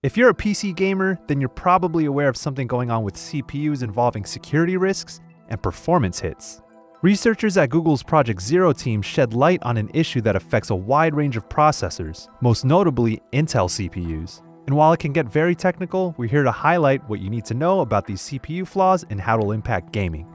If you're a PC gamer, then you're probably aware of something going on with CPUs involving security risks and performance hits. Researchers at Google's Project Zero team shed light on an issue that affects a wide range of processors, most notably Intel CPUs. And while it can get very technical, we're here to highlight what you need to know about these CPU flaws and how it'll impact gaming.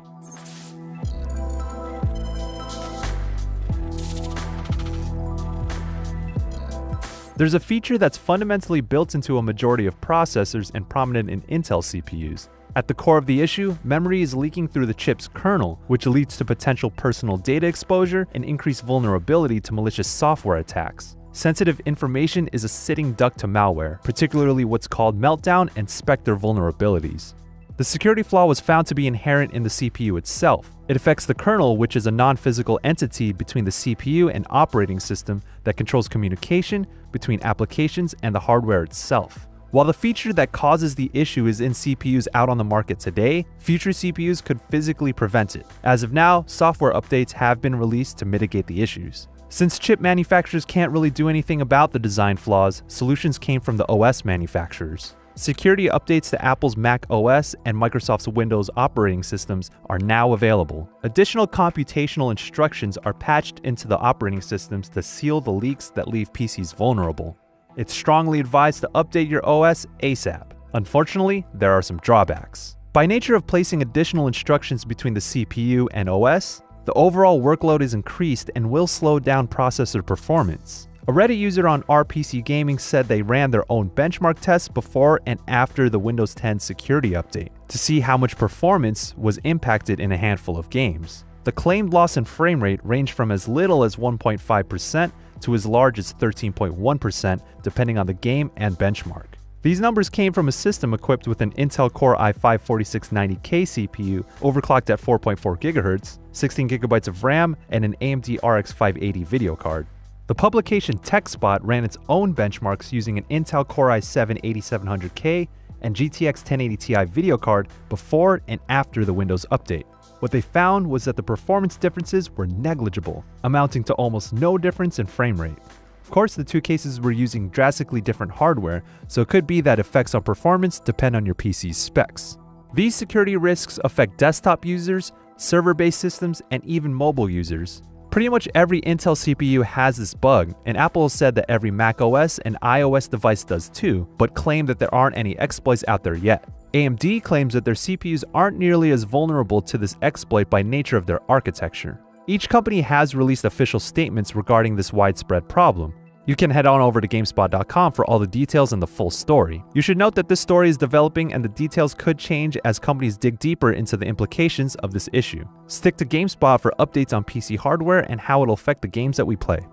There's a feature that's fundamentally built into a majority of processors and prominent in Intel CPUs. At the core of the issue, memory is leaking through the chip's kernel, which leads to potential personal data exposure and increased vulnerability to malicious software attacks. Sensitive information is a sitting duck to malware, particularly what's called Meltdown and Spectre vulnerabilities. The security flaw was found to be inherent in the CPU itself. It affects the kernel, which is a non-physical entity between the CPU and operating system that controls communication between applications and the hardware itself. While the feature that causes the issue is in CPUs out on the market today, future CPUs could physically prevent it. As of now, software updates have been released to mitigate the issues. Since chip manufacturers can't really do anything about the design flaws, solutions came from the OS manufacturers. Security updates to Apple's Mac OS and Microsoft's Windows operating systems are now available. Additional computational instructions are patched into the operating systems to seal the leaks that leave PCs vulnerable. It's strongly advised to update your OS ASAP. Unfortunately, there are some drawbacks. By nature of placing additional instructions between the CPU and OS, the overall workload is increased and will slow down processor performance. A Reddit user on RPC Gaming said they ran their own benchmark tests before and after the Windows 10 security update to see how much performance was impacted in a handful of games. The claimed loss in frame rate ranged from as little as 1.5% to as large as 13.1% depending on the game and benchmark. These numbers came from a system equipped with an Intel Core i5-4690K CPU overclocked at 4.4 GHz, 16 GB of RAM, and an AMD RX 580 video card. The publication TechSpot ran its own benchmarks using an Intel Core i7-8700K and GTX 1080 Ti video card before and after the Windows update. What they found was that the performance differences were negligible, amounting to almost no difference in frame rate. Of course, the two cases were using drastically different hardware, so it could be that effects on performance depend on your PC's specs. These security risks affect desktop users, server-based systems, and even mobile users. Pretty much every Intel CPU has this bug, and Apple has said that every macOS and iOS device does too, but claim that there aren't any exploits out there yet. AMD claims that their CPUs aren't nearly as vulnerable to this exploit by nature of their architecture. Each company has released official statements regarding this widespread problem. You can head on over to GameSpot.com for all the details and the full story. You should note that this story is developing and the details could change as companies dig deeper into the implications of this issue. Stick to GameSpot for updates on PC hardware and how it'll affect the games that we play.